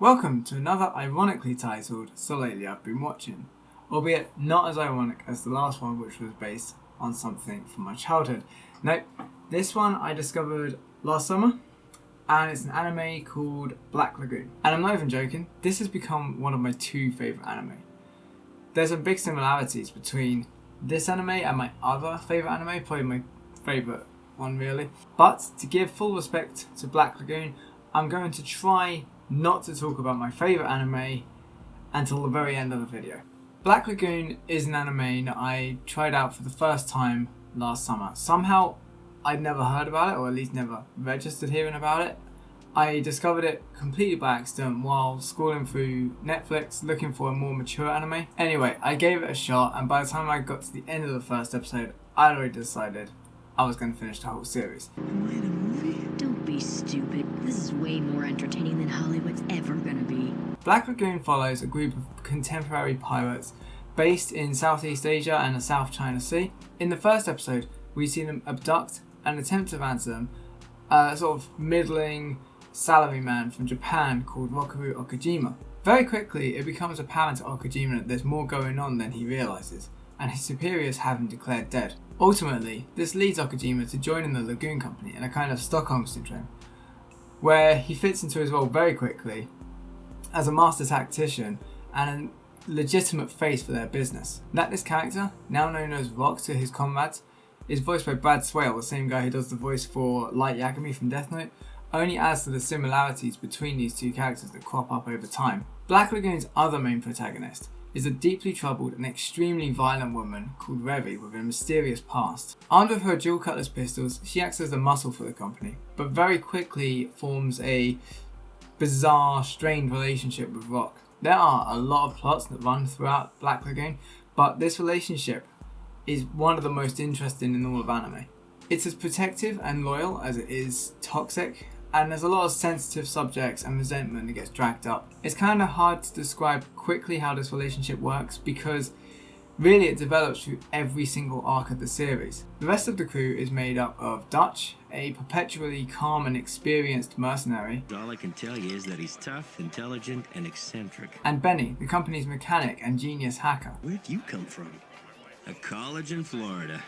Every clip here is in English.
Welcome to another ironically titled So Lately I've Been Watching, albeit not as ironic as the last one, which was based on something from my childhood. No, this one I discovered last summer, and it's an anime called Black Lagoon. And I'm not even joking, this has become one of my two favourite anime. There's some big similarities between this anime and my other favourite anime, probably my favourite one really. But to give full respect to Black Lagoon, I'm going to try not to talk about my favourite anime until the very end of the video. Black Lagoon is an anime that I tried out for the first time last summer. Somehow I'd never heard about it, or at least never registered hearing about it. I discovered it completely by accident while scrolling through Netflix looking for a more mature anime. Anyway, I gave it a shot, and by the time I got to the end of the first episode, I'd already decided I was going to finish the whole series. Am I in a movie? Don't be stupid. This is way more entertaining than Hollywood's ever gonna be. Black Lagoon follows a group of contemporary pirates based in Southeast Asia and the South China Sea. In the first episode, we see them abduct and attempt to ransom a sort of middling salaryman from Japan called Rokaru Okajima. Very quickly, it becomes apparent to Okajima that there's more going on than he realises, and his superiors have him declared dead. Ultimately, this leads Okajima to joining the Lagoon Company in a kind of Stockholm syndrome, where he fits into his role very quickly as a master tactician and a legitimate face for their business. This character, now known as Rock to his comrades, is voiced by Brad Swale, the same guy who does the voice for Light Yagami from Death Note, only adds to the similarities between these two characters that crop up over time. Black Lagoon's other main protagonist is a deeply troubled and extremely violent woman called Revi with a mysterious past. Armed with her dual cutlass pistols, she acts as the muscle for the company, but very quickly forms a bizarre, strained relationship with Rock. There are a lot of plots that run throughout Black Lagoon, but this relationship is one of the most interesting in all of anime. It's as protective and loyal as it is toxic, and there's a lot of sensitive subjects and resentment that gets dragged up. It's kind of hard to describe quickly how this relationship works because really it develops through every single arc of the series. The rest of the crew is made up of Dutch, a perpetually calm and experienced mercenary. All I can tell you is that he's tough, intelligent, and eccentric. And Benny, the company's mechanic and genius hacker. Where'd you come from? A college in Florida.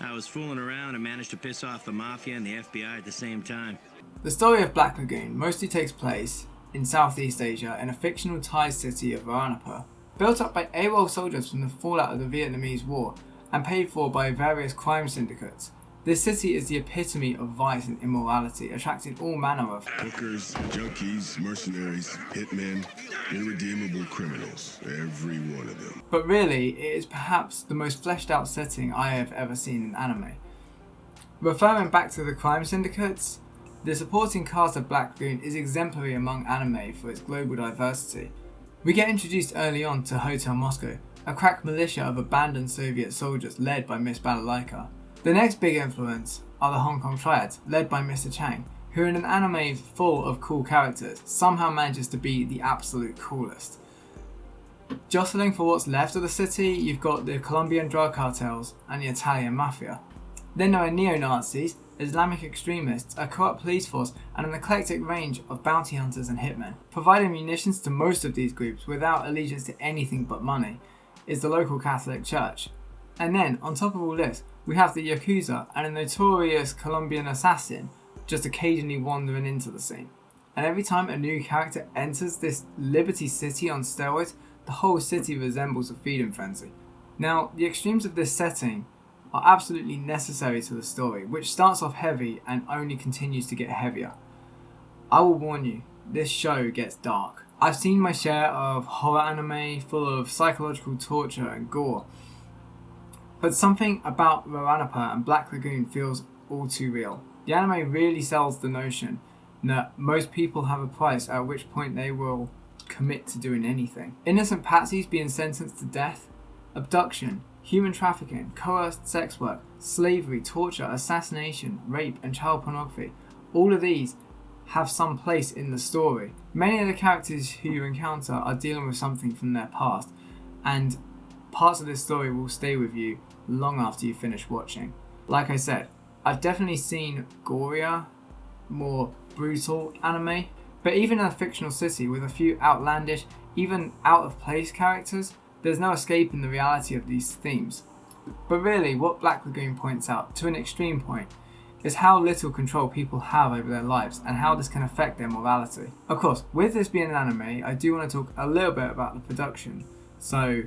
I was fooling around and managed to piss off the Mafia and the FBI at the same time. The story of Black Lagoon mostly takes place in Southeast Asia in a fictional Thai city of Varanapur, built up by AWOL soldiers from the fallout of the Vietnamese War and paid for by various crime syndicates. This city is the epitome of vice and immorality, attracting all manner of hookers, junkies, mercenaries, hitmen, irredeemable criminals, every one of them. But really, it is perhaps the most fleshed out setting I have ever seen in anime. Referring back to the crime syndicates, the supporting cast of Black Lagoon is exemplary among anime for its global diversity. We get introduced early on to Hotel Moscow, a crack militia of abandoned Soviet soldiers led by Miss Balalaika. The next big influence are the Hong Kong Triads, led by Mr. Chang, who in an anime full of cool characters somehow manages to be the absolute coolest. Jostling for what's left of the city, you've got the Colombian drug cartels and the Italian mafia. Then there are neo-Nazis, Islamic extremists, a corrupt police force, and an eclectic range of bounty hunters and hitmen. Providing munitions to most of these groups without allegiance to anything but money is the local Catholic Church. And then, on top of all this, we have the Yakuza and a notorious Colombian assassin just occasionally wandering into the scene. And every time a new character enters this Liberty City on steroids, the whole city resembles a feeding frenzy. Now, the extremes of this setting are absolutely necessary to the story, which starts off heavy and only continues to get heavier. I will warn you, this show gets dark. I've seen my share of horror anime full of psychological torture and gore, but something about Varanapur and Black Lagoon feels all too real. The anime really sells the notion that most people have a price at which point they will commit to doing anything. Innocent patsies being sentenced to death, abduction, human trafficking, coerced sex work, slavery, torture, assassination, rape, and child pornography. All of these have some place in the story. Many of the characters who you encounter are dealing with something from their past, and parts of this story will stay with you long after you finish watching. Like I said, I've definitely seen gorier, more brutal anime, But even in a fictional city with a few outlandish, even out of place characters, there's no escaping the reality of these themes. But really, what Black Lagoon points out, to an extreme point, is how little control people have over their lives and how this can affect their morality. Of course, with this being an anime, I do want to talk a little bit about the production. So,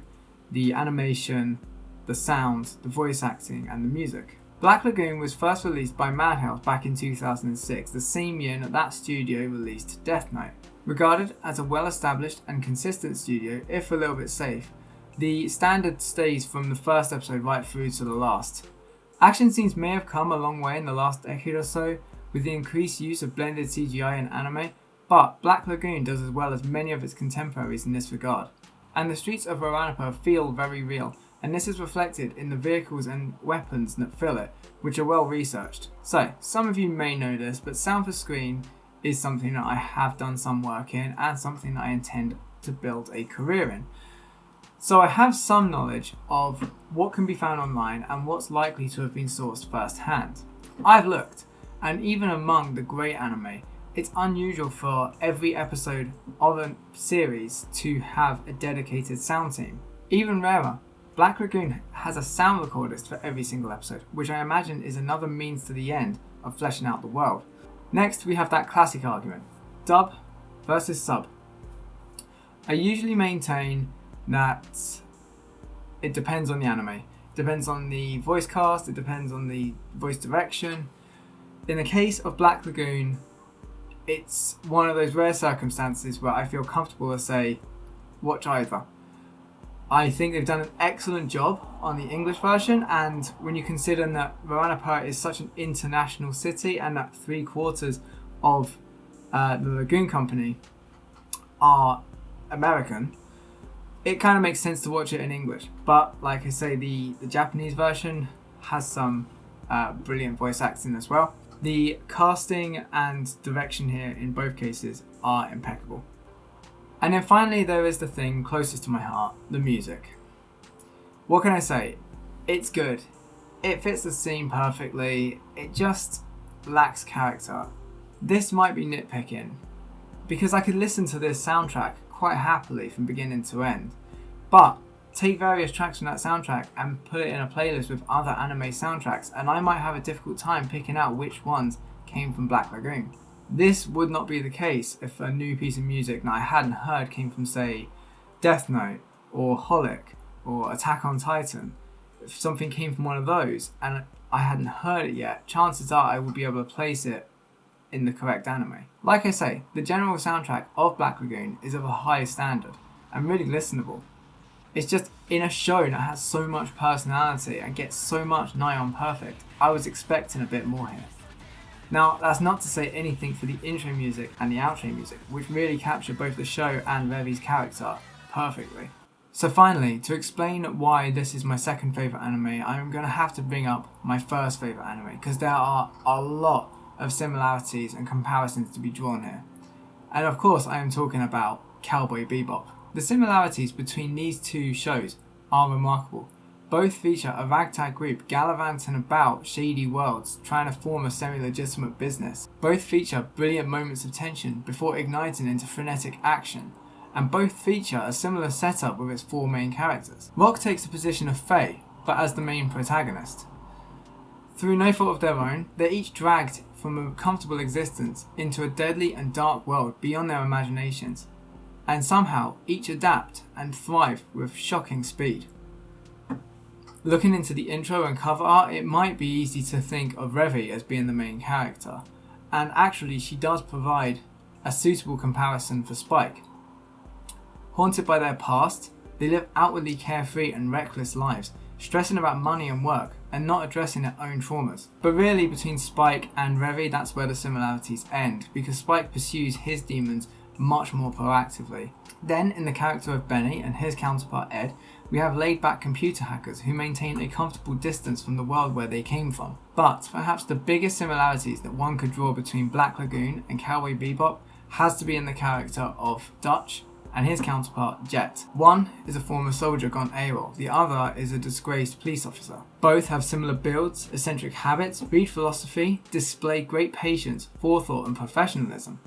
the animation, the sound, the voice acting, and the music. Black Lagoon was first released by Madhouse back in 2006, the same year that studio released Death Note. Regarded as a well-established and consistent studio, if a little bit safe, the standard stays from the first episode right through to the last. Action scenes may have come a long way in the last decade or so with the increased use of blended CGI in anime, but Black Lagoon does as well as many of its contemporaries in this regard. And the streets of Varanapa feel very real, and this is reflected in the vehicles and weapons that fill it, which are well researched. So, some of you may know this, but sound for screen is something that I have done some work in and something that I intend to build a career in. So I have some knowledge of what can be found online and what's likely to have been sourced firsthand. I've looked, and even among the great anime, it's unusual for every episode of a series to have a dedicated sound team. Even rarer, Black Lagoon has a sound recordist for every single episode, which I imagine is another means to the end of fleshing out the world. Next, we have that classic argument, dub versus sub. I usually maintain that it depends on the anime. It depends on the voice cast, it depends on the voice direction. In the case of Black Lagoon, it's one of those rare circumstances where I feel comfortable to say, watch either. I think they've done an excellent job on the English version, and when you consider that Varanapa is such an international city and that 3/4 of the Lagoon Company are American, it kind of makes sense to watch it in English. But like I say, the Japanese version has some brilliant voice acting as well. The casting and direction here in both cases are impeccable. And then finally there is the thing closest to my heart, the music. What can I say? It's good. It fits the scene perfectly. It just lacks character. This might be nitpicking, because I could listen to this soundtrack quite happily from beginning to end. But take various tracks from that soundtrack and put it in a playlist with other anime soundtracks, and I might have a difficult time picking out which ones came from Black Lagoon. This would not be the case if a new piece of music that I hadn't heard came from, say, Death Note or Holic or Attack on Titan. If something came from one of those and I hadn't heard it yet, chances are I would be able to place it in the correct anime. Like I say, the general soundtrack of Black Lagoon is of a high standard and really listenable. It's just in a show that has so much personality and gets so much nigh on perfect, I was expecting a bit more here. Now, that's not to say anything for the intro music and the outro music, which really capture both the show and Revi's character perfectly. So finally, to explain why this is my second favourite anime, I'm going to have to bring up my first favourite anime, because there are a lot of similarities and comparisons to be drawn here. And of course, I am talking about Cowboy Bebop. The similarities between these two shows are remarkable. Both feature a ragtag group gallivanting about shady worlds trying to form a semi-legitimate business. Both feature brilliant moments of tension before igniting into frenetic action, and both feature a similar setup with its four main characters. Rock takes the position of Faye, but as the main protagonist. Through no fault of their own, they're each dragged from a comfortable existence into a deadly and dark world beyond their imaginations, and somehow each adapt and thrive with shocking speed. Looking into the intro and cover art, it might be easy to think of Revi as being the main character, and actually she does provide a suitable comparison for Spike. Haunted by their past, they live outwardly carefree and reckless lives, stressing about money and work, and not addressing their own traumas. But really, between Spike and Revi, that's where the similarities end, because Spike pursues his demons much more proactively. Then, in the character of Benny and his counterpart Ed, we have laid-back computer hackers who maintain a comfortable distance from the world where they came from. But perhaps the biggest similarities that one could draw between Black Lagoon and Cowboy Bebop has to be in the character of Dutch and his counterpart Jet. One is a former soldier gone AWOL, the other is a disgraced police officer. Both have similar builds, eccentric habits, read philosophy, display great patience, forethought and professionalism.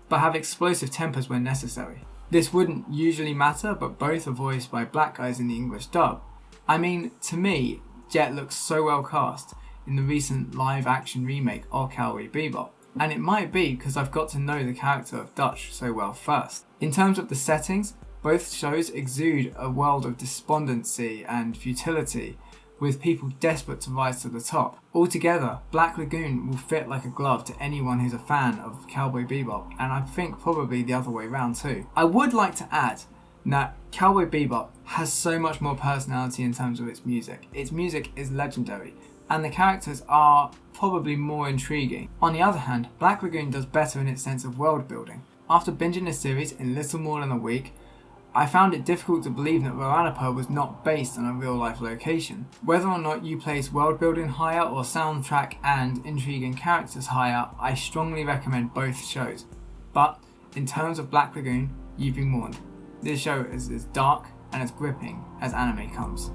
but have explosive tempers when necessary. This wouldn't usually matter, but both are voiced by black guys in the English dub. I mean, to me, Jet looks so well cast in the recent live action remake of Cowboy Bebop, and it might be because I've got to know the character of Dutch so well first. In terms of the settings, both shows exude a world of despondency and futility, with people desperate to rise to the top. Altogether, Black Lagoon will fit like a glove to anyone who's a fan of Cowboy Bebop, and I think probably the other way around too. I would like to add that Cowboy Bebop has so much more personality in terms of its music. Its music is legendary, and the characters are probably more intriguing. On the other hand, Black Lagoon does better in its sense of world building. After binging this series in little more than a week, I found it difficult to believe that Varanapa was not based on a real life location. Whether or not you place world building higher or soundtrack and intriguing characters higher, I strongly recommend both shows. But in terms of Black Lagoon, you've been warned. This show is as dark and as gripping as anime comes.